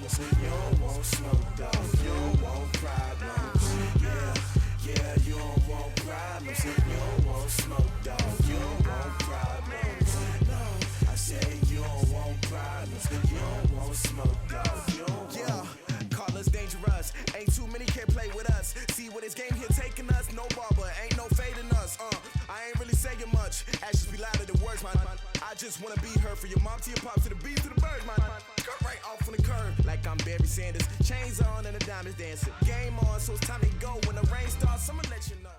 You don't want smoke, dog. You don't want problems. Yeah, you don't want problems. You don't want smoke, dog. You don't want problems. No, I say you don't want problems. You don't want smoke, dog. You don't want. Call us dangerous. Ain't too many can play with us. See what this game here taking us. No barber, ain't no fading us. I ain't really saying much. Actions be louder than words, man. I just wanna be heard from your mom to your pops to the bees to the birds, man. Cut right off on the curb like I'm Barry Sanders. Chains on and the diamonds dancing. Game on, so it's time to go. When the rain starts, I'ma let you know.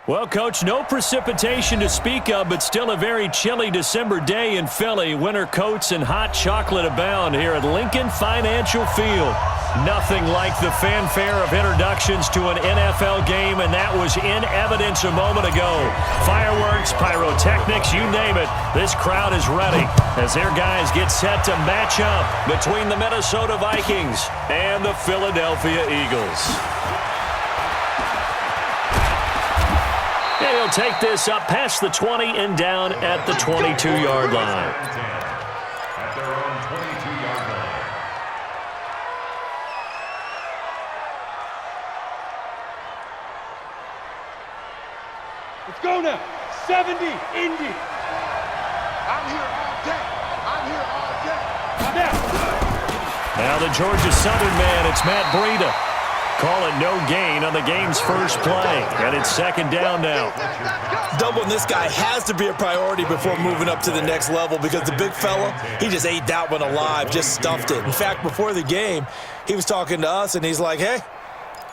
Well, Coach, no precipitation to speak of, but still a very chilly December day in Philly. Winter coats and hot chocolate abound here at Lincoln Financial Field. Nothing like the fanfare of introductions to an NFL game, and that was in evidence a moment ago. Fireworks, pyrotechnics, you name it. This crowd is ready as their guys get set to match up between the Minnesota Vikings and the Philadelphia Eagles. And he'll take this up past the 20 and down at the 22-yard line. At their own 22-yard line. Let's go now. 70, Indy. I'm here all day. I'm here all day. Now the Georgia Southern man, it's Matt Breida. Call it no gain on the game's first play, and it's second down now. Doubling this guy has to be a priority before moving up to the next level because the big fella, he just ate that one alive, just stuffed it. In fact, before the game, he was talking to us, and he's like, hey,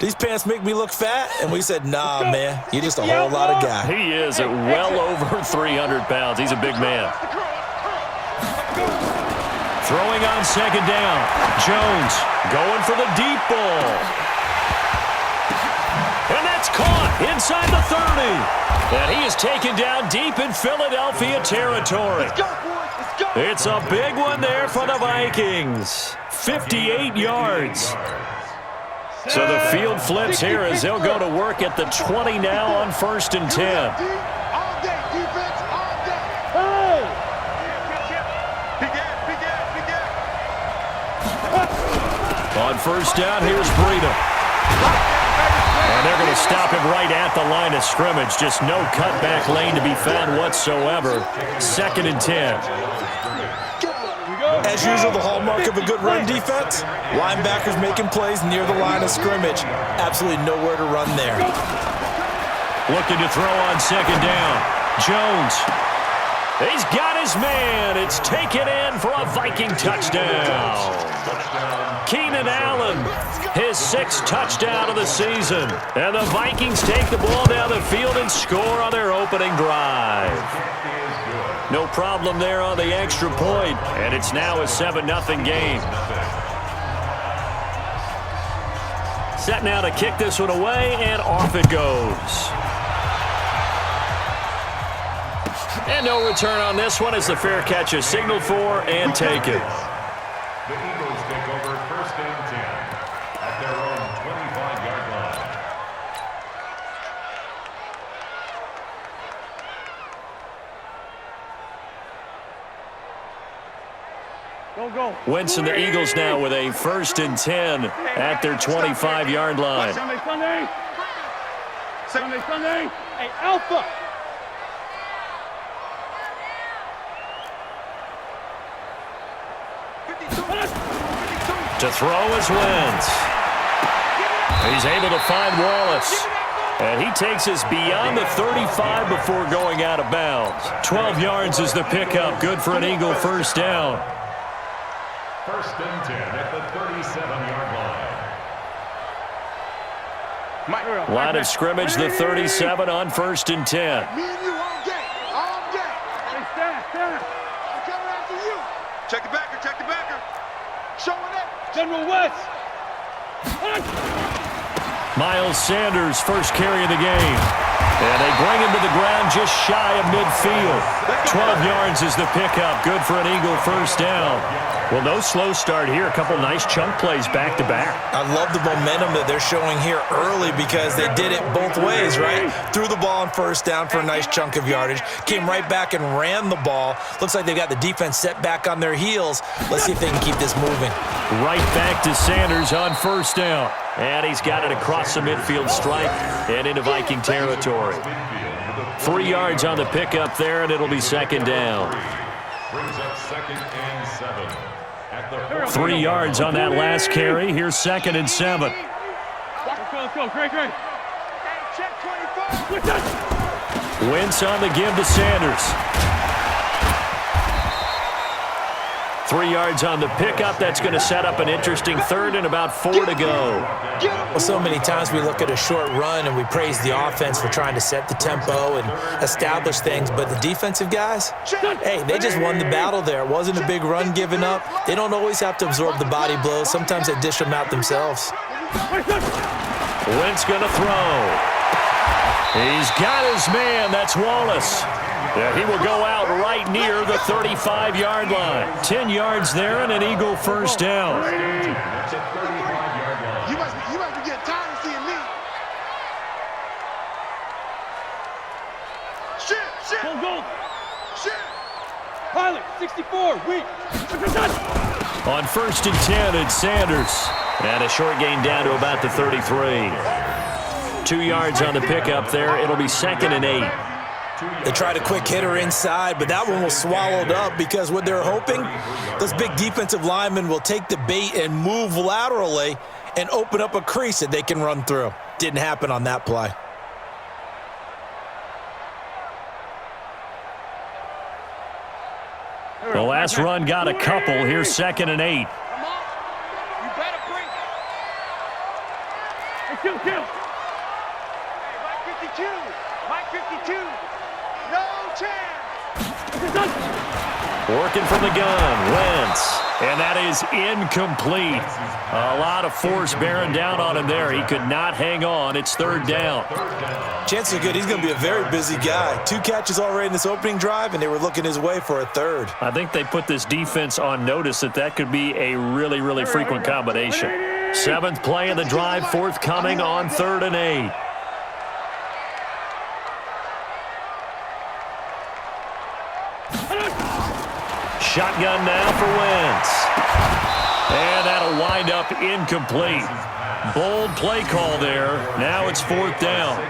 these pants make me look fat? And we said, nah, man, you're just a whole lot of guy. He is at well over 300 pounds. He's a big man. Throwing on second down. Jones going for the deep ball. And that's caught inside the 30. And he is taken down deep in Philadelphia territory. It's a big one there for the Vikings. 58 yards. So the field flips here as they'll go to work at the 20 now on 1st and 10. All day, defense, all day. Hey! On first down, here's Breida. And they're going to stop him right at the line of scrimmage. Just no cutback lane to be found whatsoever. 2nd and 10. As usual, the hallmark of a good run defense, linebackers making plays near the line of scrimmage. Absolutely nowhere to run there. Looking to throw on second down. Jones. He's got his man. It's taken in for a Viking touchdown. Keenan Allen, his 6th touchdown of the season. And the Vikings take the ball down the field and score on their opening drive. No problem there on the extra point. And it's now a 7-0 game. Set now to kick this one away, and off it goes. And no return on this one as the fair catch is signaled for and taken. The Eagles take over 1st and 10 at their own 25-yard line. Go. Wentz and the Eagles now with a 1st and 10 at their 25-yard line. Sunday. Hey, Alpha. To throw is Wentz. He's able to find Wallace. And he takes us beyond the 35 before going out of bounds. 12 yards is the pickup. Good for an Eagle first down. 1st and 10 at the 37-yard line. Line of scrimmage, the 37 on 1st and 10. Me and you all day. All day. Hey, stand. I'm coming after you. Check the backer. Showing it. General West. Miles Sanders, first carry of the game. And they bring him to the ground just shy of midfield. 12 yards is the pickup. Good for an Eagle first down. Well, no slow start here. A couple nice chunk plays back-to-back. I love the momentum that they're showing here early because they did it both ways, right? Threw the ball on first down for a nice chunk of yardage. Came right back and ran the ball. Looks like they've got the defense set back on their heels. Let's see if they can keep this moving. Right back to Sanders on first down. And he's got it across the midfield stripe and into Viking territory. 3 yards on the pickup there, and it'll be second down. Brings up 2nd and 7. At the 3 yards on that last carry. Here's 2nd and 7. Let's go. Great. Hey, check 24. Wentz on the give to Sanders. 3 yards on the pickup. That's going to set up an interesting third and about 4 to go. Well, so many times we look at a short run and we praise the offense for trying to set the tempo and establish things, but the defensive guys, hey, they just won the battle there. It wasn't a big run given up. They don't always have to absorb the body blows. Sometimes they dish them out themselves. Wentz going to throw. He's got his man. That's Wallace. Yeah, he will go out right near the 35-yard line. 10 yards there and an Eagle first down. You must be getting tired of seeing me. Shit. Go. Shit. Pilot, 64, weak. On 1st and 10, it's Sanders. And a short gain down to about the 33. 2 yards on the pickup there. It'll be 2nd and 8. They tried a quick hitter inside, but that one was swallowed up because what they're hoping, those big defensive linemen will take the bait and move laterally and open up a crease that they can run through. Didn't happen on that play. The last run got a couple. Here's 2nd and 8. Come on. You better bring it. Hey, kill. Hey, Mike 52. Mike 52. No chance. Working from the gun, Wentz. And that is incomplete. A lot of force bearing down on him there. He could not hang on. It's 3rd down. Chances are good. He's going to be a very busy guy. 2 catches already in this opening drive, and they were looking his way for a 3rd. I think they put this defense on notice that could be a really, really frequent combination. 7th play of the drive, forthcoming on 3rd and 8. Shotgun now for Wentz. And that'll wind up incomplete. Bold play call there. Now it's 4th down.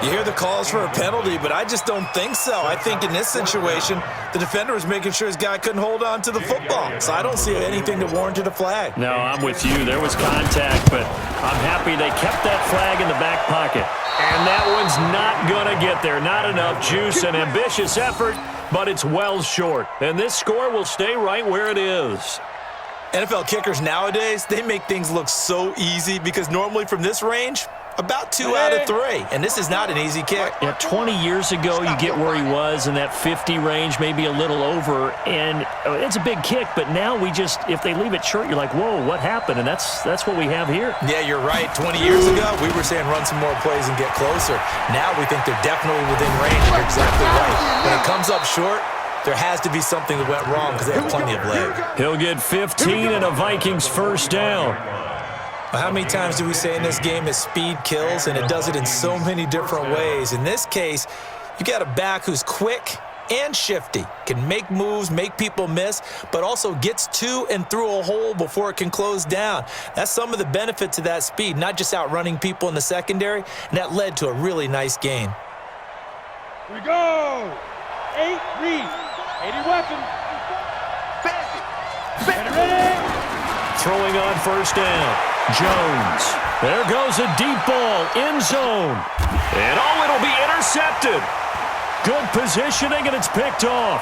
You hear the calls for a penalty, but I just don't think so. I think in this situation, the defender was making sure his guy couldn't hold on to the football. So I don't see anything that warranted a flag. No, I'm with you. There was contact, but I'm happy they kept that flag in the back pocket. And that one's not going to get there. Not enough juice. An ambitious effort, but it's well short. And this score will stay right where it is. NFL kickers nowadays, they make things look so easy because normally from this range, about 2 out of 3. And this is not an easy kick. Yeah, 20 years ago, you get where he was in that 50 range, maybe a little over, and it's a big kick. But now if they leave it short, you're like, whoa, what happened? And that's what we have here. Yeah, you're right. 20 years ago, we were saying run some more plays and get closer. Now we think they're definitely within range. You're exactly right. When it comes up short, there has to be something that went wrong because they have plenty of leg. He'll get 15 and a Vikings first down. How many times do we say in this game that speed kills, and it does it in so many different ways? In this case, you got a back who's quick and shifty, can make moves, make people miss, but also gets to and through a hole before it can close down. That's some of the benefits of that speed, not just outrunning people in the secondary, and that led to a really nice gain. Here we go. 8 read. 80 weapons. Ready. Throwing on first down. Jones. There goes a deep ball. End zone. And it'll be intercepted. Good positioning, and it's picked off.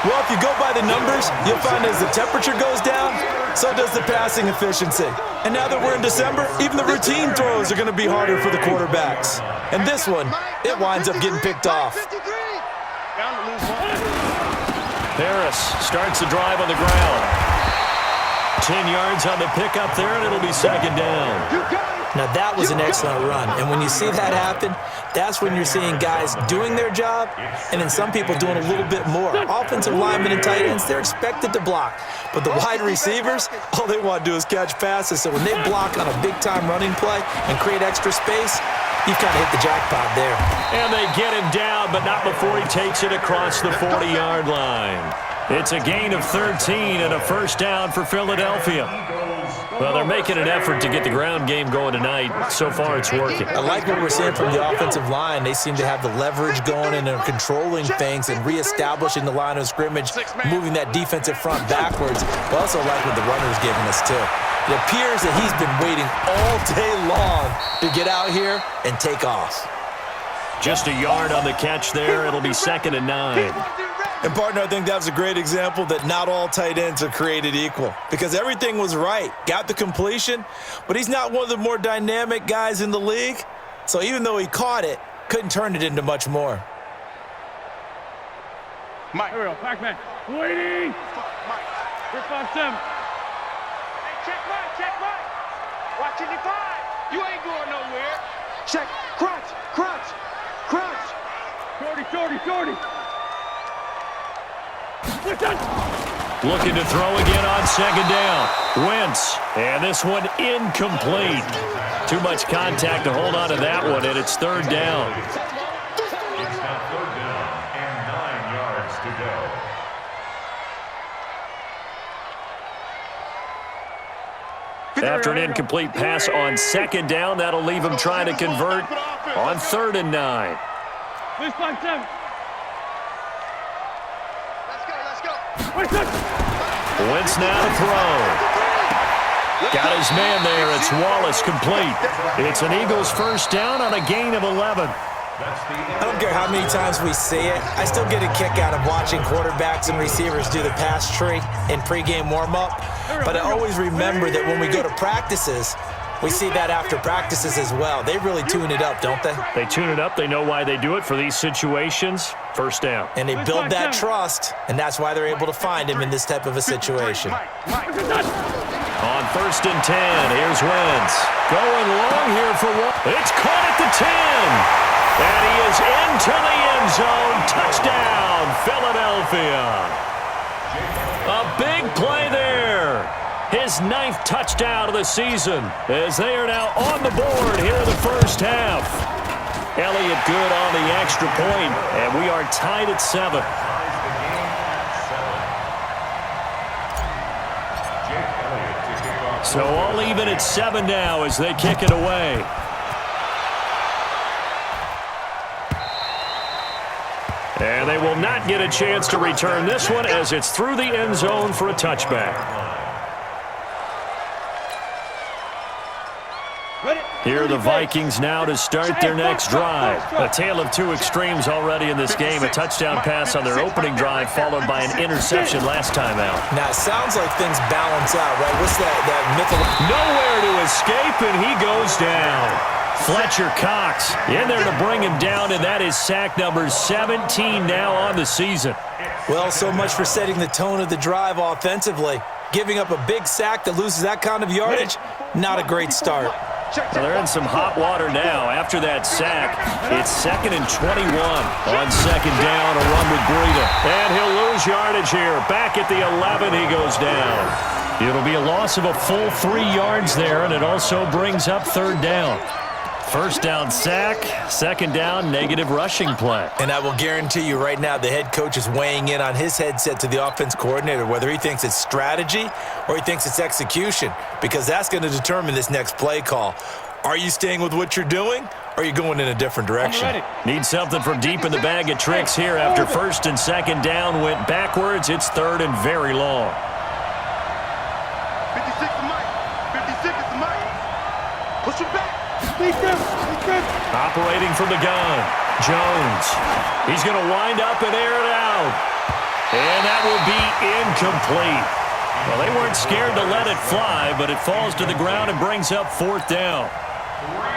Well, if you go by the numbers, you'll find as the temperature goes down, so does the passing efficiency. And now that we're in December, even the routine throws are going to be harder for the quarterbacks. And this one, it winds up getting picked off. Harris starts the drive on the ground. 10 yards on the pickup there, and it'll be second down. You got it, Now, that was an excellent run. And when you see that happen, that's when you're seeing guys doing their job and then some people doing a little bit more. Offensive linemen and tight ends, they're expected to block. But the wide receivers, all they want to do is catch passes. So when they block on a big-time running play and create extra space, you've kind of hit the jackpot there. And they get him down, but not before he takes it across the 40-yard line. It's a gain of 13 and a first down for Philadelphia. Well, they're making an effort to get the ground game going tonight. So far, it's working. I like what we're seeing from the offensive line. They seem to have the leverage going and are controlling things and reestablishing the line of scrimmage, moving that defensive front backwards. But I also like what the runner's giving us, too. It appears that he's been waiting all day long to get out here and take off. Just a yard on the catch there. It'll be 2nd and 9. And, partner, I think that was a great example that not all tight ends are created equal because everything was right. Got the completion, but he's not one of the more dynamic guys in the league. So even though he caught it, couldn't turn it into much more. Mike. Here we go. Pac-Man. Waiting. Mike. Here's 5-7. Hey, check right. Watching the 5. You ain't going nowhere. Check. Crunch. Shorty. Looking to throw again on 2nd down. Wentz. And this one incomplete. Too much contact to hold on to that one, and it's 3rd down. It's now 3rd down and 9 yards to go. After an incomplete pass on 2nd down, that'll leave him trying to convert on 3rd and 9. Here's 5-7. Wentz now to throw. Got his man there. It's Wallace complete. It's an Eagles first down on a gain of 11. I don't care how many times we see it. I still get a kick out of watching quarterbacks and receivers do the pass tree in pregame warm-up. But I always remember that when we go to practices, we see that after practices as well. They really tune it up, don't they? They tune it up. They know why they do it for these situations. First down. And they build that trust, and that's why they're able to find him in this type of a situation. On 1st and 10, here's Wentz. Going long here for one. It's caught at the 10. And he is into the end zone. Touchdown, Philadelphia. A big play there. His 9th touchdown of the season as they are now on the board here in the first half. Elliott good on the extra point, and we are tied at 7. So all even at 7 now as they kick it away. And they will not get a chance to return this one as it's through the end zone for a touchback. Here are the Vikings now to start their next drive. A tale of two extremes already in this game. A touchdown pass on their opening drive followed by an interception last time out. Now, it sounds like things balance out, right? What's that mythical? Nowhere to escape, and he goes down. Fletcher Cox in there to bring him down, and that is sack number 17 now on the season. Well, so much for setting the tone of the drive offensively. Giving up a big sack that loses that kind of yardage, not a great start. Well, they're in some hot water now. After that sack, it's 2nd and 21. On 2nd down, a run with Breida. And he'll lose yardage here. Back at the 11, he goes down. It'll be a loss of a full 3 yards there, and it also brings up 3rd down. First down sack, 2nd down negative rushing play. And I will guarantee you right now the head coach is weighing in on his headset to the offense coordinator, whether he thinks it's strategy or he thinks it's execution, because that's going to determine this next play call. Are you staying with what you're doing, or are you going in a different direction? Need something from deep in the bag of tricks here after 1st and 2nd down went backwards. It's 3rd and very long. 56 to Mike. 56 to Mike. Push him back. Operating from the gun, Jones. He's going to wind up and air it out. And that will be incomplete. Well, they weren't scared to let it fly, but it falls to the ground and brings up 4th down.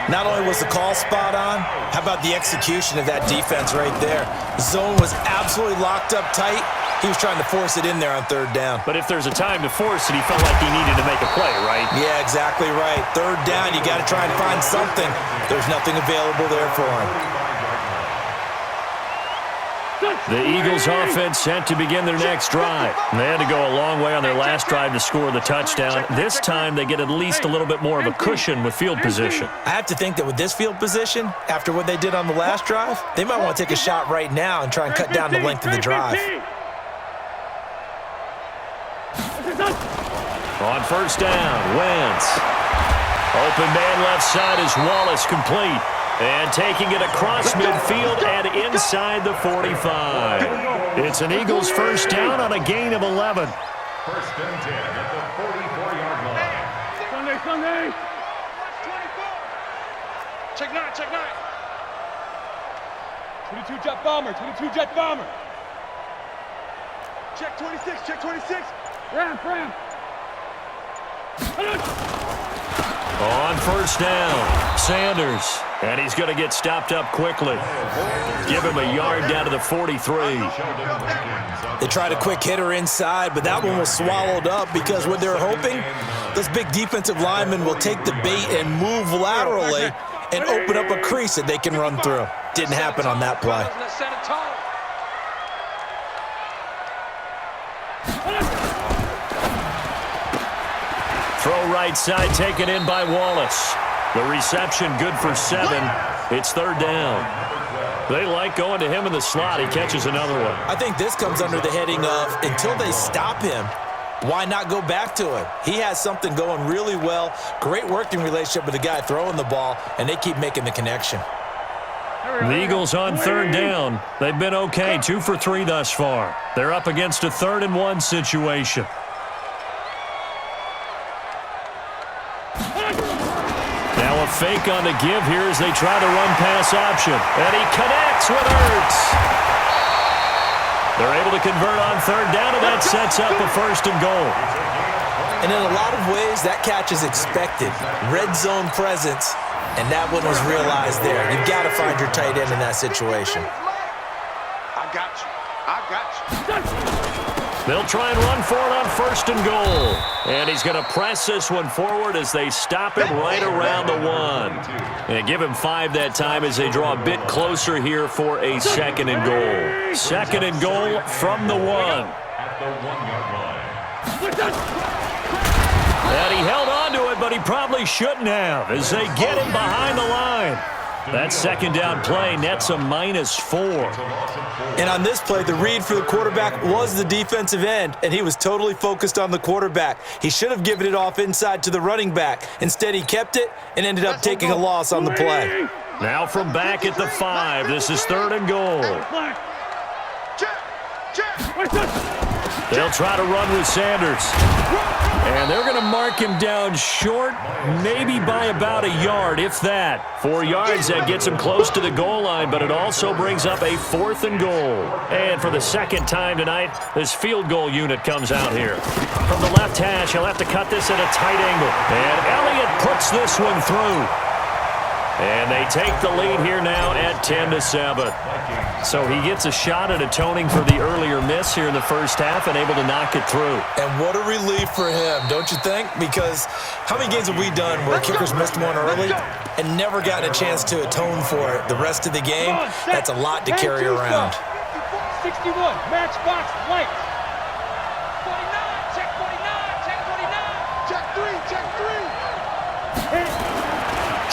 Not only was the call spot on, how about the execution of that defense right there? The zone was absolutely locked up tight. He was trying to force it in there on third down. But if there's a time to force it, he felt like he needed to make a play, right? Yeah, exactly right. Third down, you got to try and find something. There's nothing available there for him. The Eagles offense set to begin their next drive. They had to go a long way on their last drive to score the touchdown. This time they get at least a little bit more of a cushion with field position. I have to think that with this field position, after what they did on the last drive, they might want to take a shot right now and try and cut down the length of the drive. On first down, Wentz. Open man left side is Wallace, complete. And taking it across midfield and inside the 45. It's an Eagles first down on a gain of 11. First and 10 at the 44-yard line. Sunday. Check nine. 22 jet bomber, 22 jet bomber. Check 26. Ram. On first down, Sanders. And he's going to get stopped up quickly. Give him a yard down to the 43. They tried a quick hitter inside, but that one was swallowed up because what they're hoping, those big defensive linemen will take the bait and move laterally and open up a crease that they can run through. Didn't happen on that play. Throw right side, taken in by Wallace. The reception good for 7. It's third down. They like going to him in the slot. He catches another one. I think this comes under the heading of until they stop him, why not go back to him? He has something going really well. Great working relationship with the guy throwing the ball, and they keep making the connection. The Eagles on third down. They've been okay, 2 for 3 thus far. They're up against a 3rd-and-1 situation. Now a fake on the give here as they try to run pass option. And he connects with Ertz. They're able to convert on third down, and that sets up a 1st and goal. And in a lot of ways, that catch is expected. Red zone presence, and that one was realized there. You've got to find your tight end in that situation. I got you. They'll try and run for it on 1st and goal. And he's going to press this one forward as they stop him right around the 1. And give him 5 that time as they draw a bit closer here for a 2nd and goal. 2nd and goal from the 1. At the 1-yard line. And he held on to it, but he probably shouldn't have as they get him behind the line. That 2nd down play nets a -4. And on this play, the read for the quarterback was the defensive end, and he was totally focused on the quarterback. He should have given it off inside to the running back. Instead, he kept it and ended up taking a loss on the play. Now from back at the 5, this is 3rd and goal. They'll try to run with Sanders. And they're going to mark him down short, maybe by about a yard, if that. 4 yards, that gets him close to the goal line, but it also brings up a 4th and goal. And for the 2nd time tonight, this field goal unit comes out here. From the left hash, he'll have to cut this at a tight angle. And Elliott puts this one through. And they take the lead here now at 10-7. So he gets a shot at atoning for the earlier miss here in the first half and able to knock it through. And what a relief for him, don't you think? Because how many games have we done where kickers missed one early and never gotten a chance to atone for it the rest of the game? That's a lot to carry around. 61, matchbox light. 49, check 49. Check 3.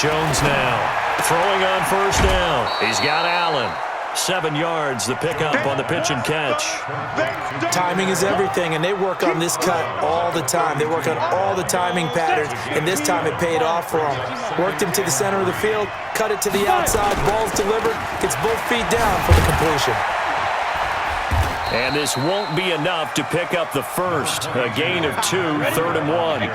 Jones now throwing on first down. He's got Allen. 7 yards, the pickup on the pitch and catch. Timing is everything, and they work on this cut all the time. They work on all the timing patterns, and this time it paid off for them. Worked him to the center of the field, cut it to the outside, ball's delivered, gets both feet down for the completion. And this won't be enough to pick up the first. A gain of 2, 3rd and 1.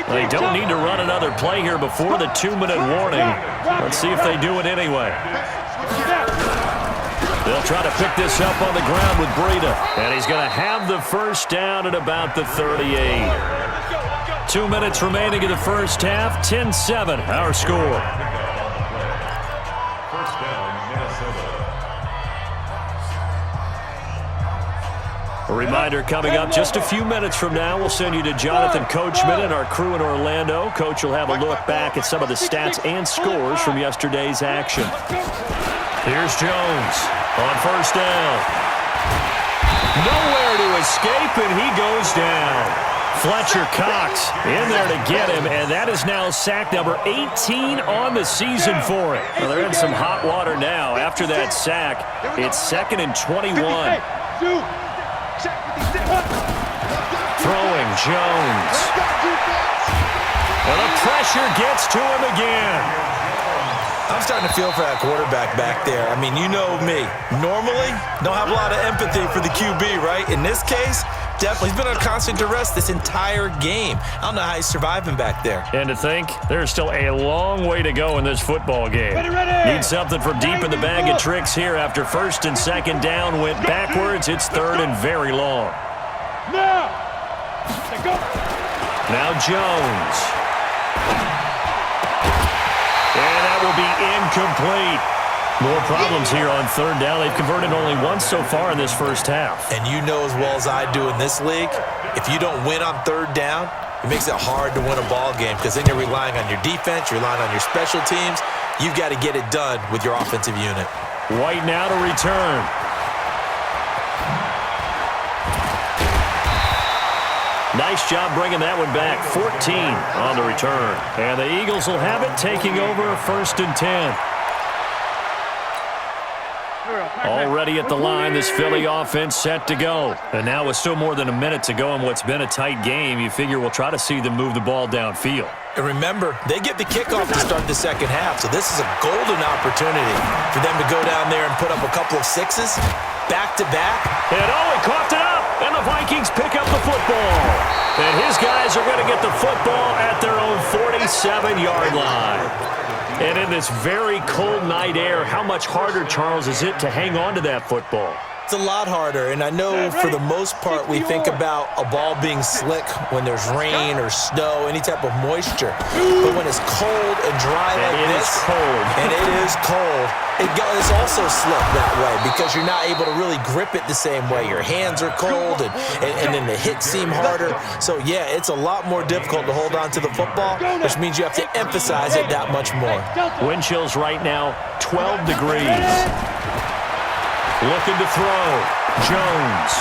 They don't need to run another play here before the 2-minute warning. Let's see if they do it anyway. They'll try to pick this up on the ground with Breida. And he's going to have the first down at about the 38. 2 minutes remaining in the first half. 10-7, our score. First down, Minnesota. A reminder coming up just a few minutes from now, we'll send you to Jonathan Coachman and our crew in Orlando. Coach will have a look back at some of the stats and scores from yesterday's action. Here's Jones on first down. Nowhere to escape, and he goes down. Fletcher Cox in there to get him, and that is now sack number 18 on the season for him. Well, they're in some hot water now. After that sack, it's 2nd and 21. Throwing Jones. And the pressure gets to him again. I'm starting to feel for that quarterback back there. I mean, you know me. Normally, don't have a lot of empathy for the QB, right? In this case, definitely. He's been under constant duress this entire game. I don't know how he's surviving back there. And to think, there's still a long way to go in this football game. Need something from deep in the bag of tricks here after 1st and 2nd down went backwards. It's 3rd and very long. Now Jones. And that will be incomplete. More problems here on 3rd down. They've converted only once so far in this first half. And you know as well as I do in this league, if you don't win on 3rd down, it makes it hard to win a ball game because then you're relying on your defense, you're relying on your special teams. You've got to get it done with your offensive unit. White now to return. Nice job bringing that one back. 14 on the return. And the Eagles will have it, taking over 1st and 10. Already at the line, this Philly offense set to go. And now with still more than a minute to go in what's been a tight game, you figure we'll try to see them move the ball downfield. And remember, they get the kickoff to start the second half, so this is a golden opportunity for them to go down there and put up a couple of sixes, back-to-back. And he coughed it up, and the Vikings pick up the football. And his guys are going to get the football at their own 47-yard line. And in this very cold night air, how much harder, Charles, is it to hang on to that football? It's a lot harder, and I know for the most part we think about a ball being slick when there's rain or snow, any type of moisture. But when it's cold and dry like this, and it is cold, it's also slick that way because you're not able to really grip it the same way. Your hands are cold, and then the hits seem harder. So, yeah, it's a lot more difficult to hold on to the football, which means you have to emphasize it that much more. Wind chills right now, 12 degrees. Looking to throw. Jones.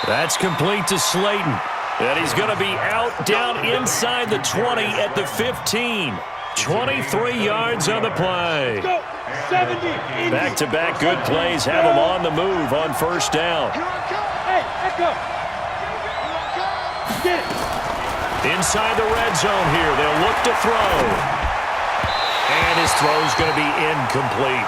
That's complete to Slayton. And he's going to be out down inside the 20 at the 15. 23 yards on the play. Back-to-back good plays have him on the move on 1st down. Inside the red zone here. They'll look to throw. And his throw's going to be incomplete.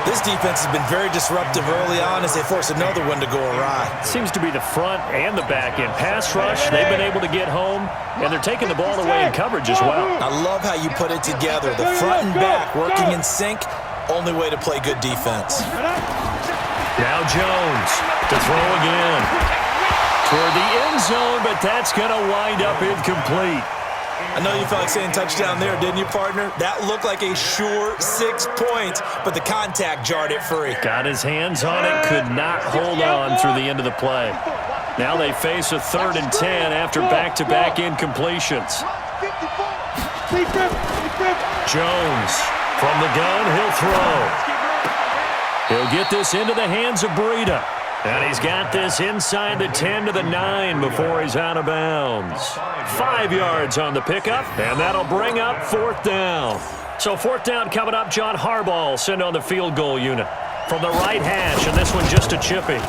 This defense has been very disruptive early on as they force another one to go awry. Seems to be the front and the back end. Pass rush, they've been able to get home, and they're taking the ball away in coverage as well. I love how you put it together. The front and back working in sync, only way to play good defense. Now Jones to throw again. Toward the end zone, but that's going to wind up incomplete. I know you felt like saying touchdown there, didn't you, partner? That looked like a sure 6 points, but the contact jarred it free. Got his hands on it, could not hold on through the end of the play. Now they face a 3rd and 10 after back-to-back incompletions. Jones from the gun, he'll throw. He'll get this into the hands of Breida. And he's got this inside the 10 to the 9 before he's out of bounds. 5 yards on the pickup, and that'll bring up 4th down. So 4th down coming up, John Harbaugh sent on the field goal unit from the right hash, and this one just a chipping.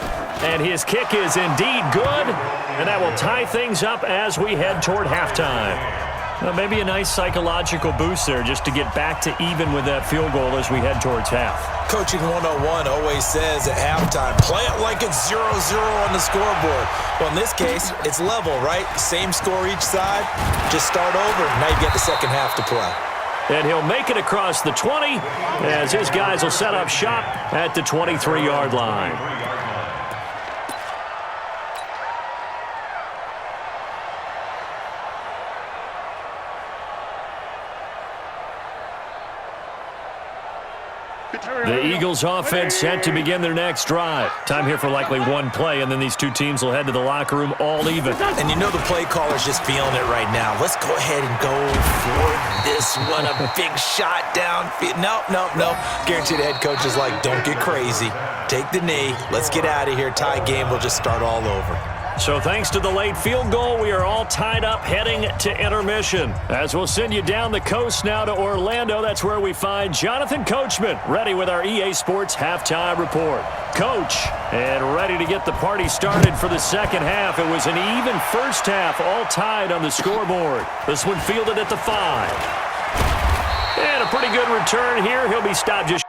And his kick is indeed good, and that will tie things up as we head toward halftime. Well, maybe a nice psychological boost there just to get back to even with that field goal as we head towards half. Coaching 101 always says at halftime, play it like it's 0-0 on the scoreboard. Well, in this case, it's level, right? Same score each side. Just start over, and now you get the second half to play. And he'll make it across the 20 as his guys will set up shop at the 23-yard line. The Eagles offense set to begin their next drive. Time here for likely one play, and then these two teams will head to the locker room all even. And you know the play caller's just feeling it right now. Let's go ahead and go for this one. A big shot downfield. No. Guarantee the head coach is like, don't get crazy. Take the knee. Let's get out of here. Tie game. We'll just start all over. So thanks to the late field goal, we are all tied up heading to intermission. As we'll send you down the coast now to Orlando, that's where we find Jonathan Coachman, ready with our EA Sports halftime report. Coach, and ready to get the party started for the second half. It was an even first half, all tied on the scoreboard. This one fielded at the 5. And a pretty good return here. He'll be stopped just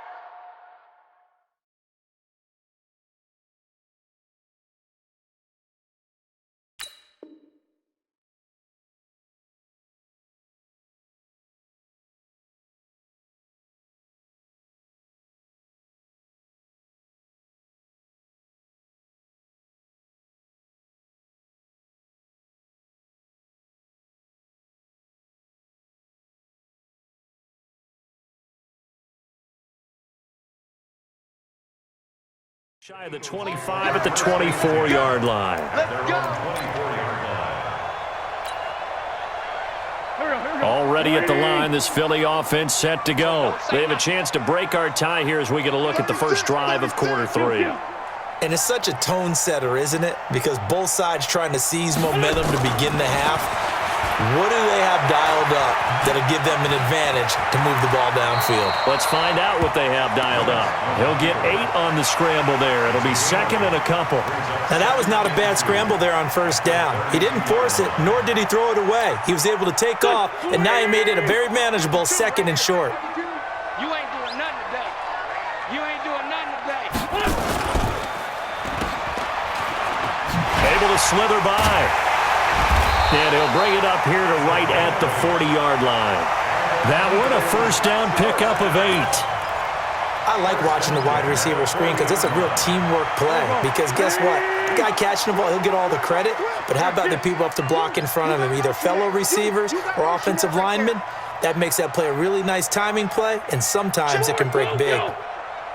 shy of the 25 at the 24-yard line. Already at the line, this Philly offense set to go. They have a chance to break our tie here as we get a look at the first drive of quarter 3. And it's such a tone setter, isn't it? Because both sides trying to seize momentum to begin the half. What do they have dialed up that'll give them an advantage to move the ball downfield? Let's find out what they have dialed up. He'll get 8 on the scramble there. It'll be second and a couple. Now, that was not a bad scramble there on first down. He didn't force it, nor did he throw it away. He was able to take off, and now he made it a very manageable second and short. You ain't doing nothing today. You ain't doing nothing today. Able to slither by. And he'll bring it up here to right at the 40-yard line. That one, a first down pickup of 8. I like watching the wide receiver screen because it's a real teamwork play. Because guess what? The guy catching the ball, he'll get all the credit. But how about the people up to block in front of him, either fellow receivers or offensive linemen? That makes that play a really nice timing play, and sometimes it can break big.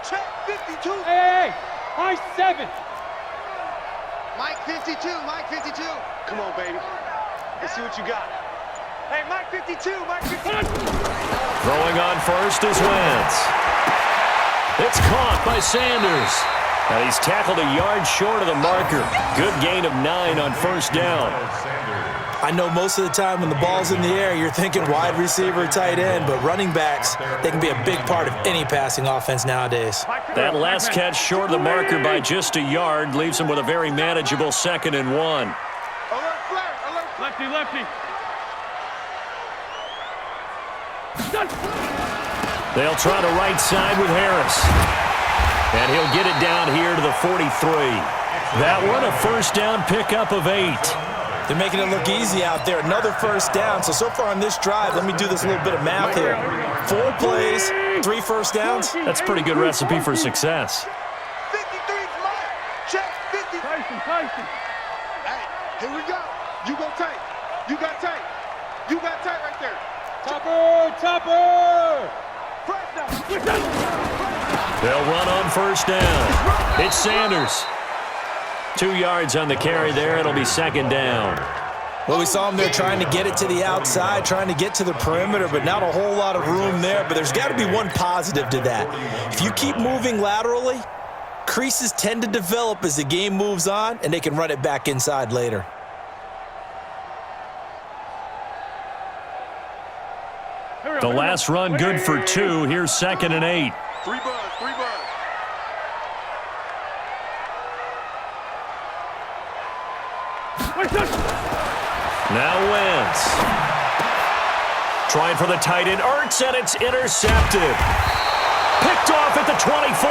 Check 52. Hey, high 7. Mike 52, Mike 52. Come on, baby. Let's see what you got. Hey, Mike 52, Mike 52. Throwing on first is Wentz. It's caught by Sanders. And he's tackled a yard short of the marker. Good gain of 9 on first down. I know most of the time when the ball's in the air, you're thinking wide receiver, tight end, but running backs, they can be a big part of any passing offense nowadays. That last catch short of the marker by just a yard leaves him with a very manageable 2nd and 1. Alert flag, alert flag. Lefty. They'll try the right side with Harris. And he'll get it down here to the 43. That one, a first down pickup of 8. They're making it look easy out there. Another first down. So far on this drive, let me do this little bit of math here. 4 plays, 3 first downs. That's a pretty good recipe for success. 53's Mike. Check 50. Tyson. Hey, here we go. You go tight. You got tight. You got tight right there. Topper. Press down. They'll run on first down. It's Sanders. 2 yards on the carry there. It'll be 2nd down. Well, we saw him there trying to get it to the outside, trying to get to the perimeter, but not a whole lot of room there. But there's got to be one positive to that. If you keep moving laterally, creases tend to develop as the game moves on, and they can run it back inside later. The last run good for 2. Here's 2nd and 8. 3 bud. Now Wentz. Trying for the tight end. Ertz, and it's intercepted. Picked off at the 24.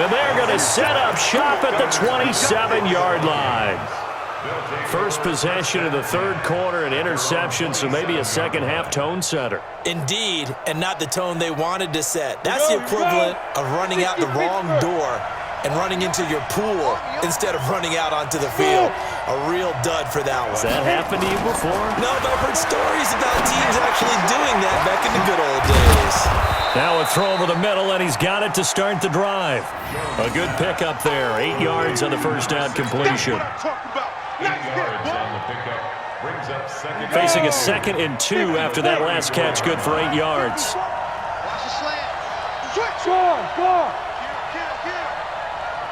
And they're going to set up shop at the 27-yard line. First possession of the 3rd quarter, an interception, so maybe a second-half tone setter. Indeed, and not the tone they wanted to set. That's the equivalent of running out the wrong door and running into your pool instead of running out onto the field. A real dud for that one. Has that happened to you before? No, but I've heard stories about teams actually doing that back in the good old days. Now a throw over the middle, and he's got it to start the drive. A good pickup there. 8 yards on the first down completion. 8 yards on the pickup. Brings up second. Facing a 2nd and 2 after that last catch, good for 8 yards. Watch the slant. Switch. Go.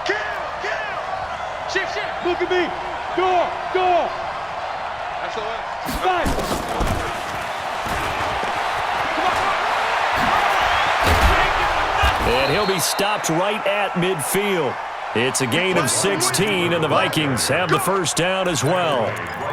Kill. Shift. Look at me. Go. That's the way. Fight. And he'll be stopped right at midfield. It's a gain of 16, and the Vikings have the first down as well.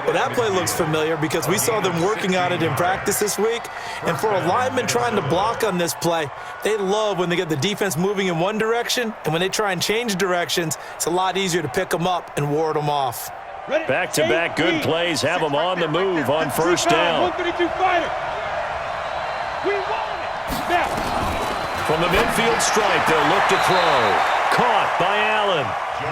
Well, that play looks familiar because we saw them working on it in practice this week. And for a lineman trying to block on this play, they love when they get the defense moving in one direction, and when they try and change directions, it's a lot easier to pick them up and ward them off. Back-to-back good plays have them on the move on first down. 132 fighter. We want it. Now. From the midfield stripe, they'll look to throw. Caught by Allen.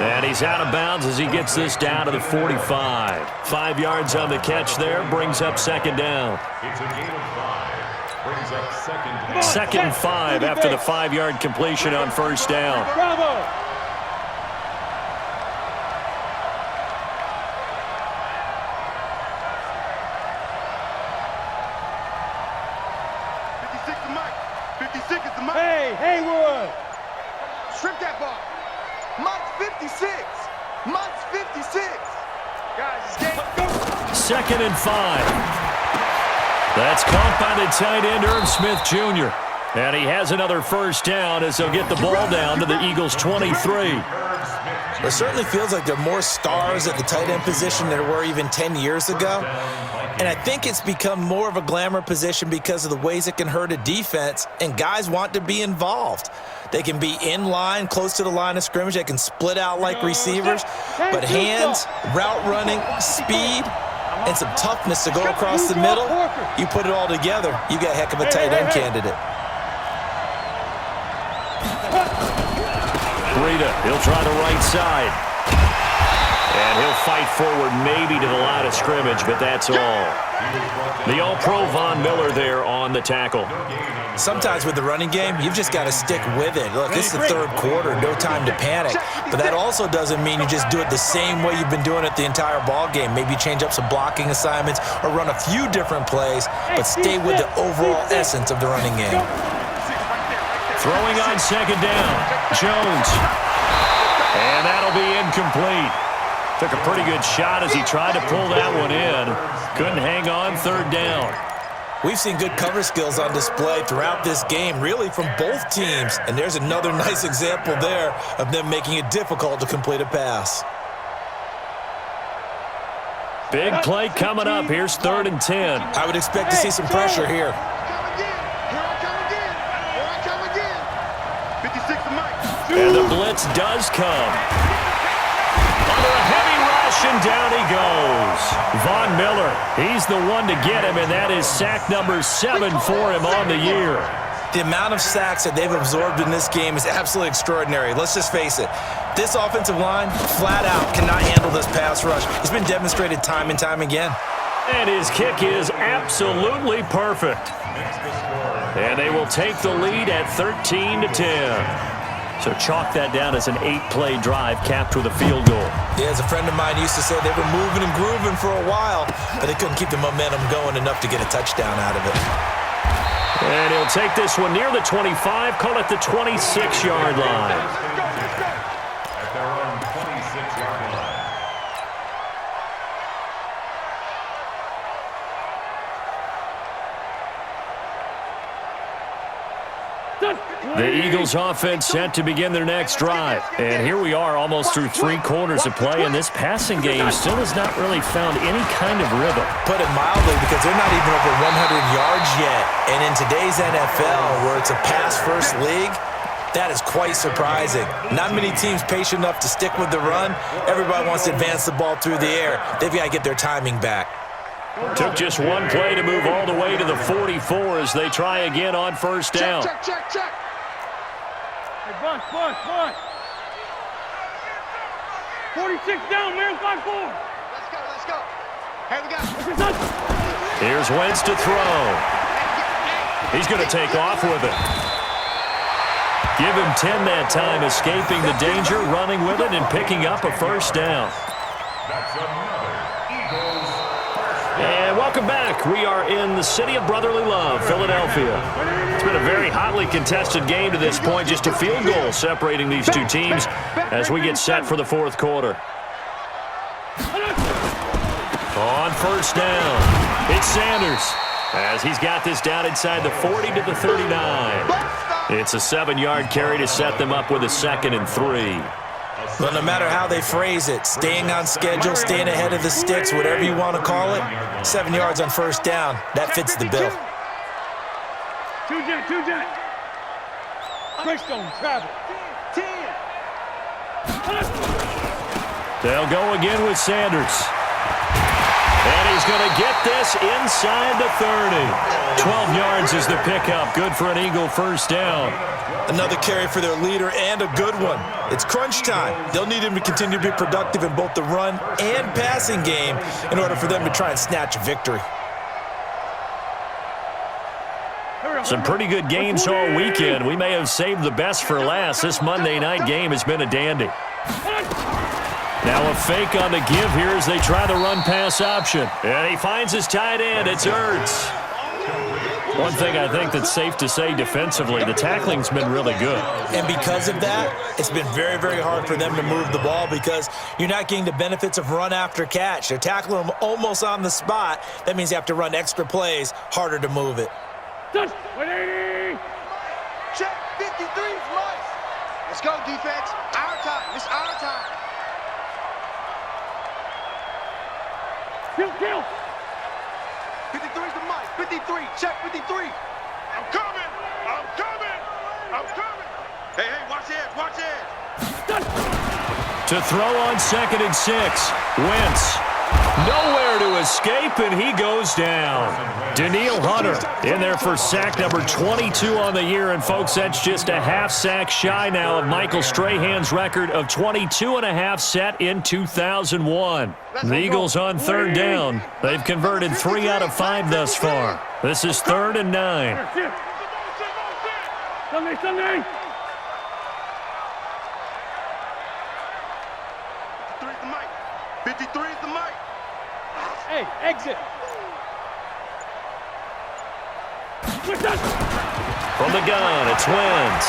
And he's out of bounds as he gets this down to the 45. 5 yards on the catch there, brings up second down. It's a gain of 5. Brings up second down. 2nd and 5 after the 5-yard completion on first down. Bravo. Hey, Haywood! Strip that ball. Mike's 56. Mike's 56. Guys, it's game. Go. 2nd and 5. That's caught by the tight end, Irv Smith Jr. And he has another first down as they'll get the ball down to the Eagles' 23. It certainly feels like there are more stars at the tight end position than there were even 10 years ago. And I think it's become more of a glamour position because of the ways it can hurt a defense, and guys want to be involved. They can be in line, close to the line of scrimmage. They can split out like receivers. But hands, route running, speed, and some toughness to go across the middle, you put it all together, you got a heck of a tight end candidate. Rita, he'll try the right side. And he'll fight forward maybe to the line of scrimmage, but that's all. The All-Pro Von Miller there on the tackle. Sometimes with the running game, you've just got to stick with it. Look, this is the third quarter, no time to panic. But that also doesn't mean you just do it the same way you've been doing it the entire ball game. Maybe change up some blocking assignments or run a few different plays, but stay with the overall essence of the running game. Throwing on second down, Jones. And that'll be incomplete. Took a pretty good shot as he tried to pull that one in. Couldn't hang on, third down. We've seen good cover skills on display throughout this game, really from both teams. And there's another nice example there of them making it difficult to complete a pass. Big play coming up. Here's 3rd and 10. I would expect to see some pressure here. And the blitz does come. Under a heavy rush, and down he goes. Von Miller, he's the one to get him, and that is sack number 7 for him on the year. The amount of sacks that they've absorbed in this game is absolutely extraordinary. Let's just face it. This offensive line, flat out, cannot handle this pass rush. It's been demonstrated time and time again. And his kick is absolutely perfect. And they will take the lead at 13-10. So chalk that down as an 8-play drive capped with a field goal. Yeah, as a friend of mine used to say, they were moving and grooving for a while, but they couldn't keep the momentum going enough to get a touchdown out of it. And he'll take this one near the 25, call it the 26-yard line. At their own 26-yard line. The Eagles offense set to begin their next drive. And here we are almost through 3 quarters of play, and this passing game still has not really found any kind of rhythm. Put it mildly, because they're not even over 100 yards yet. And in today's NFL, where it's a pass-first league, that is quite surprising. Not many teams patient enough to stick with the run. Everybody wants to advance the ball through the air. They've got to get their timing back. Took just one play to move all the way to the 44 as they try again on first down. Check. Hey, bunch. 46 down, man, 5-4. Let's go. Here we go. Here's Wentz to throw. He's going to take off with it. Give him 10 that time, escaping the danger, running with it, and picking up a first down. That's another Eagles first down. And welcome back. We are in the city of brotherly love, Philadelphia. It's been a very hotly contested game to this point, just a field goal separating these two teams as we get set for the fourth quarter. On first down, it's Sanders as he's got this down inside the 40 to the 39. It's a 7-yard carry to set them up with a 2nd and 3. Well, no matter how they phrase it, staying on schedule, staying ahead of the sticks, whatever you want to call it, 7 yards on first down, that fits the bill. Two jet. Greystone, travel. 10. They'll go again with Sanders. And he's going to get this inside the 30. 12 yards is the pickup. Good for an Eagle first down. Another carry for their leader and a good one. It's crunch time. They'll need him to continue to be productive in both the run and passing game in order for them to try and snatch a victory. Some pretty good games all weekend. We may have saved the best for last. This Monday night game has been a dandy. Now a fake on the give here as they try the run-pass option. And he finds his tight end. It's Ertz. One thing I think that's safe to say defensively, the tackling's been really good. And because of that, it's been very, very hard for them to move the ball because you're not getting the benefits of run after catch. They're tackling them almost on the spot. That means you have to run extra plays, harder to move it. Touch. 180. Check 53's must. Let's go, defense. Our time. It's our time. Kill. 53's the mic. 53. Check 53. I'm coming. Hey, watch it. To throw on 2nd and 6. Wentz. Nowhere to escape, and he goes down. Daniil Hunter in there for sack number 22 on the year. And, folks, that's just a half sack shy now of Michael Strahan's record of 22.5 set in 2001. The Eagles on 3rd down. They've converted 3 out of 5 thus far. This is 3rd and 9. Sunday. 53's the mic. 53's the mic. Hey, exit. From the gun, it's Wentz.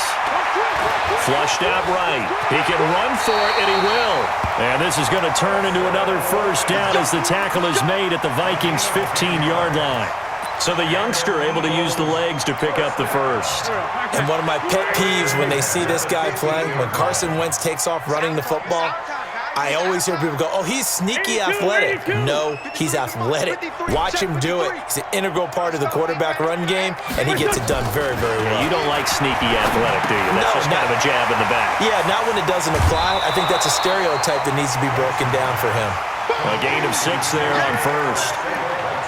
Flushed out right. He can run for it, and he will. And this is going to turn into another first down as the tackle is made at the Vikings' 15-yard line. So the youngster able to use the legs to pick up the first. And one of my pet peeves when they see this guy play, when Carson Wentz takes off running the football, I always hear people go, oh, he's sneaky athletic. No, he's athletic. Watch him do it. He's an integral part of the quarterback run game, and he gets it done very, very well. You don't like sneaky athletic, do you? That's just kind of a jab in the back. Yeah, not when it doesn't apply. I think that's a stereotype that needs to be broken down for him. A gain of 6 there on first.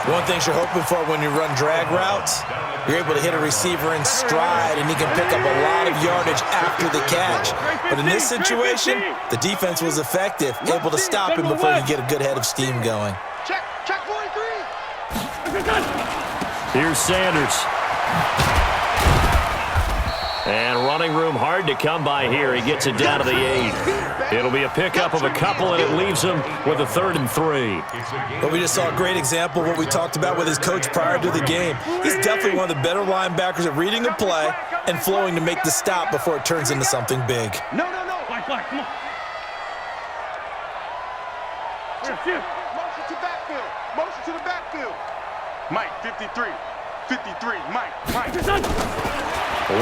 One thing you're hoping for when you run drag routes, you're able to hit a receiver in stride, and he can pick up a lot of yardage after the catch. But in this situation, the defense was effective, able to stop him before he get a good head of steam going. Check 43. Here's Sanders. And running room hard to come by here. He gets it down to the 8. It'll be a pickup of a couple, and it leaves him with a 3rd and 3. But we just saw a great example of what we talked about with his coach prior to the game. He's definitely one of the better linebackers at reading a play and flowing to make the stop before it turns into something big. No. Flag, come on. Motion to the backfield. Mike, 53. 53, Mike.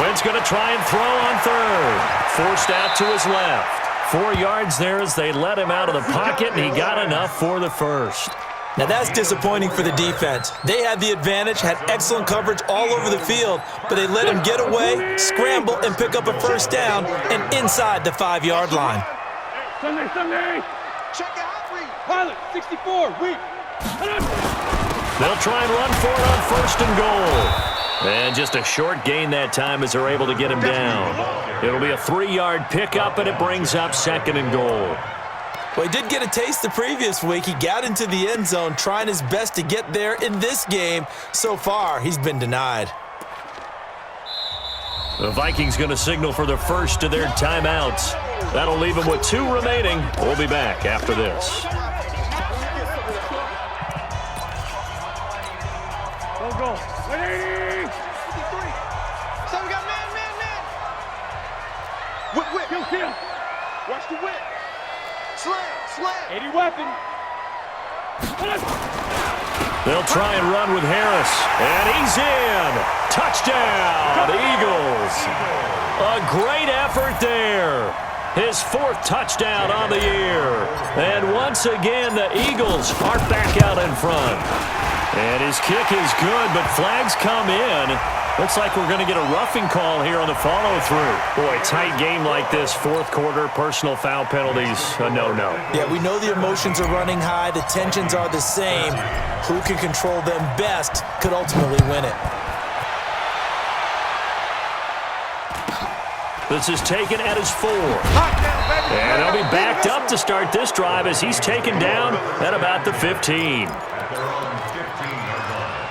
Wentz going to try and throw on 3rd. Forced out to his left. 4 yards there as they let him out of the pocket, and he got enough for the first. Now that's disappointing for the defense. They had the advantage, had excellent coverage all over the field, but they let him get away, scramble, and pick up a first down and inside the 5-yard line. Sunday. Check it out, read. Pilot, 64, weak. They'll try and run for it on 1st and goal. And just a short gain that time as they're able to get him down. It'll be a 3-yard pickup, and it brings up 2nd and goal. Well, he did get a taste the previous week. He got into the end zone trying his best to get there in this game. So far, he's been denied. The Vikings going to signal for the first of their timeouts. That'll leave them with 2 remaining. We'll be back after this. Go. Ready? 53. So we got man. Whip. Kill. Watch the whip. Slam. 80 weapon. They'll try and run with Harris. And he's in. Touchdown, Eagles. A great effort there. His 4th touchdown on the year. And once again, the Eagles are back out in front. And his kick is good, but flags come in. Looks like we're going to get a roughing call here on the follow-through. Boy, tight game like this, 4th quarter, personal foul penalties, a no-no. Yeah, we know the emotions are running high. The tensions are the same. Who can control them best could ultimately win it. This is taken at his 4. And he'll be backed up to start this drive as he's taken down at about the 15. At their own 15-yard line.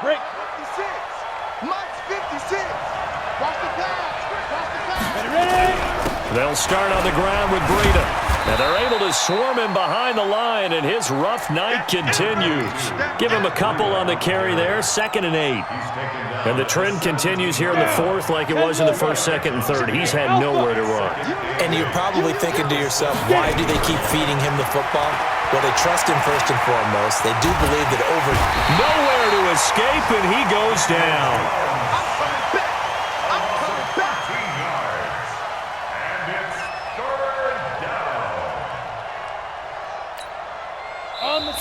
Break. 56. Mike's 56. Watch the pass. Ready? They'll start on the ground with Breida. And they're able to swarm him behind the line, and his rough night continues. Give him a couple on the carry there, 2nd and 8. And the trend continues here in the 4th like it was in the 1st, 2nd, and 3rd. He's had nowhere to run. And you're probably thinking to yourself, why do they keep feeding him the football? Well, they trust him first and foremost. They do believe that nowhere to escape, and he goes down. I'm coming back. 14 yards. And it's 3rd down.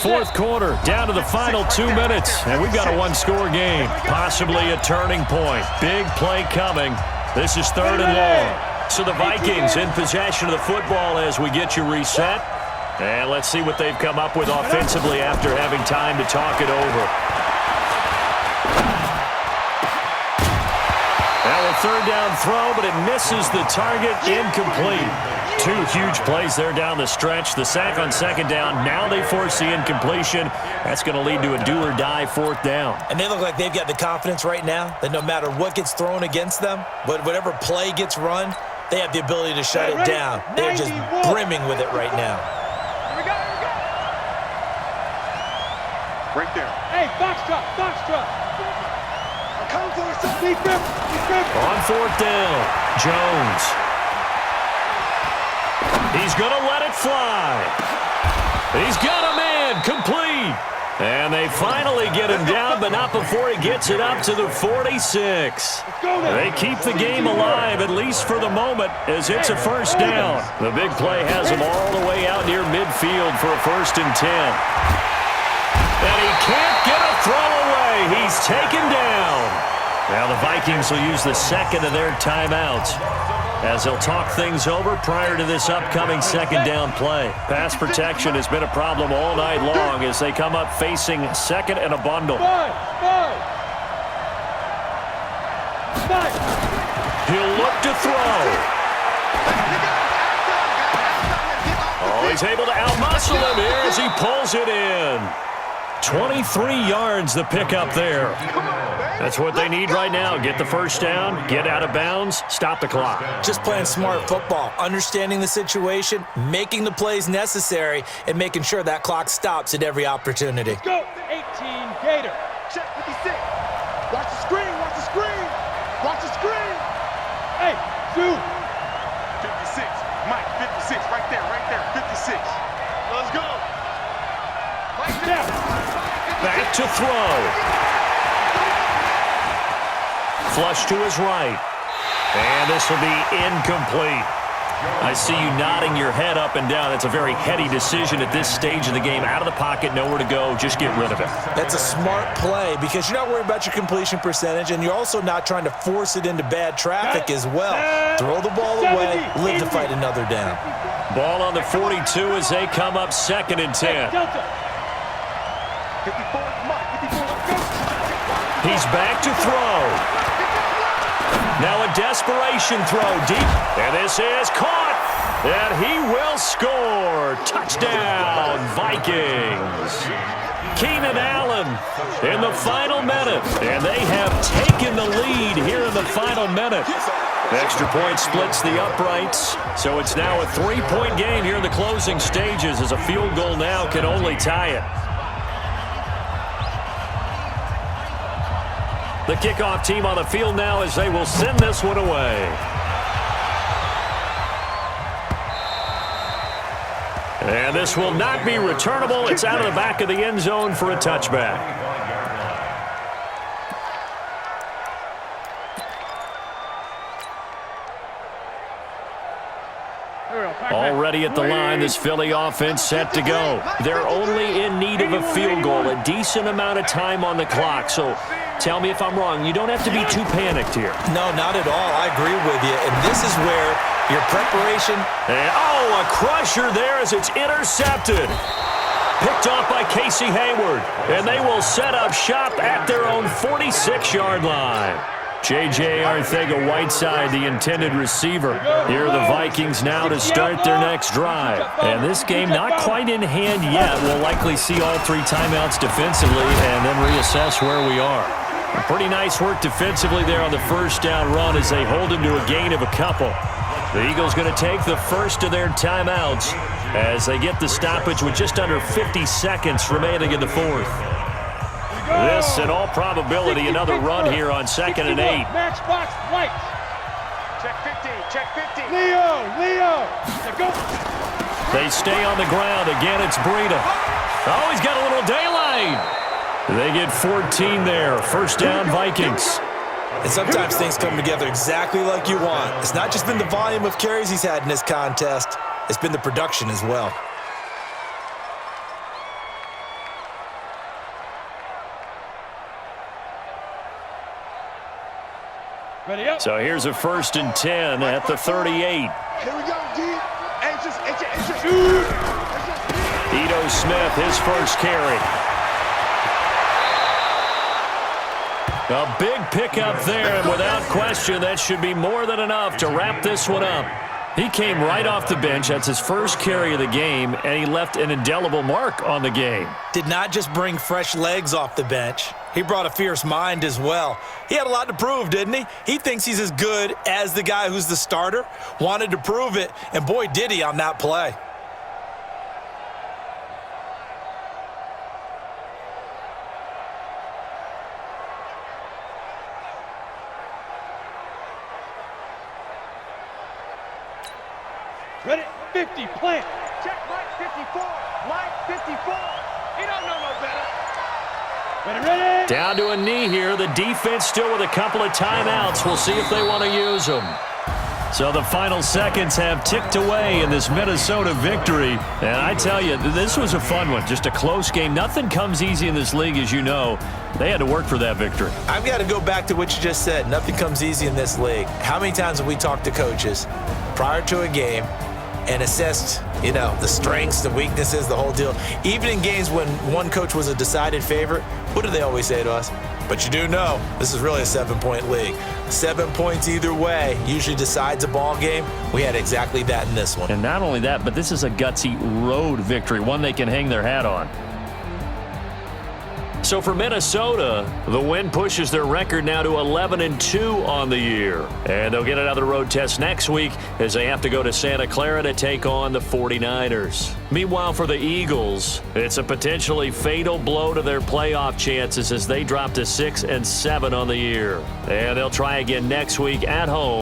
4th quarter, down to the final 2 minutes, and we've got a 1-score game, possibly a turning point. Big play coming. This is 3rd and long. So the Vikings in possession of the football as we get you reset. And let's see what they've come up with offensively after having time to talk it over. Now a 3rd down throw, but it misses the target, incomplete. 2 huge plays there down the stretch. The sack on 2nd down. Now they force the incompletion. That's going to lead to a do-or-die 4th down. And they look like they've got the confidence right now that no matter what gets thrown against them, but whatever play gets run, they have the ability to shut it down. They're just brimming with it right now. Here we go. Right there. Hey, Foxtrot. I'm coming for you, son. Deep grip. On 4th down, Jones. He's going to let it fly. He's got a man, complete. And they finally get him down, but not before he gets it up to the 46. They keep the game alive, at least for the moment, as it's a 1st down. The big play has him all the way out near midfield for a 1st and 10. And he can't get a throw away. He's taken down. Now the Vikings will use the 2nd of their timeouts as they'll talk things over prior to this upcoming 2nd down play. Pass protection has been a problem all night long as they come up facing 2nd and a bundle. Five. He'll look to throw. Oh, he's able to outmuscle him here as he pulls it in. 23 yards the pickup there. That's what they need right now. Get the 1st down, get out of bounds, stop the clock. Just playing smart football, understanding the situation, making the plays necessary, and making sure that clock stops at every opportunity. Go. 18 Gator. Check 56. Watch the screen. Hey, shoot. 56. Mike, 56. Right there. 56. Let's go. Mike, Back to throw. Flush to his right. And this will be incomplete. I see you nodding your head up and down. That's a very heady decision at this stage of the game. Out of the pocket, nowhere to go. Just get rid of it. That's a smart play because you're not worried about your completion percentage, and you're also not trying to force it into bad traffic as well. Throw the ball away, live to fight another down. Ball on the 42 as they come up 2nd and 10. Delta. 54. Mike, 54. He's back to throw. Now a desperation throw deep, and this is caught, and he will score. Touchdown, Vikings. Keenan Allen in the final minute, and they have taken the lead here in the final minute. Extra point splits the uprights, so it's now a 3-point game here in the closing stages as a field goal now can only tie it. The kickoff team on the field now as they will send this one away. And this will not be returnable. It's out of the back of the end zone for a touchback. Already at the line, this Philly offense set to go. They're only in need of a field goal, a decent amount of time on the clock. So tell me if I'm wrong. You don't have to be too panicked here. No, not at all. I agree with you. And this is where your preparation. And, oh, a crusher there as it's intercepted. Picked off by Casey Hayward. And they will set up shop at their own 46-yard line. J.J. Arcega-Whiteside, the intended receiver. Here are the Vikings now to start their next drive. And this game not quite in hand yet. We'll likely see all 3 timeouts defensively and then reassess where we are. Pretty nice work defensively there on the first down run as they hold him to a gain of a couple. The Eagles going to take the first of their timeouts as they get the stoppage with just under 50 seconds remaining in the fourth. This, in all probability, another run here on 2nd and 8. Matchbox right. Check 50, check 50. Leo. Go. They stay on the ground. Again, it's Breida. Oh, he's got a little daylight. They get 14 there. First down, Vikings. And sometimes things come together exactly like you want. It's not just been the volume of carries he's had in this contest. It's been the production as well. Ready up. So here's a 1st and 10 at the 38. Here we go, D. Anxious. Ito Smith, his first carry. A big pickup there, and without question, that should be more than enough to wrap this one up. He came right off the bench. That's his first carry of the game, and he left an indelible mark on the game. Did not just bring fresh legs off the bench. He brought a fierce mind as well. He had a lot to prove, didn't he? He thinks he's as good as the guy who's the starter. Wanted to prove it, and boy, did he on that play. Ready. 50. Plant. Check Mike 54. Mike 54. He don't know no better. Ready. Down to a knee here. The defense still with a couple of timeouts. We'll see if they want to use them. So the final seconds have ticked away in this Minnesota victory. And I tell you, this was a fun one. Just a close game. Nothing comes easy in this league, as you know. They had to work for that victory. I've got to go back to what you just said. Nothing comes easy in this league. How many times have we talked to coaches prior to a game and assessed, the strengths, the weaknesses, the whole deal? Even in games when one coach was a decided favorite, what do they always say to us? But you do know this is really a 7-point league. 7 points either way usually decides a ball game. We had exactly that in this one. And not only that, but this is a gutsy road victory, one they can hang their hat on. So for Minnesota, the win pushes their record now to 11-2 on the year. And they'll get another road test next week as they have to go to Santa Clara to take on the 49ers. Meanwhile, for the Eagles, it's a potentially fatal blow to their playoff chances as they drop to 6-7 on the year. And they'll try again next week at home.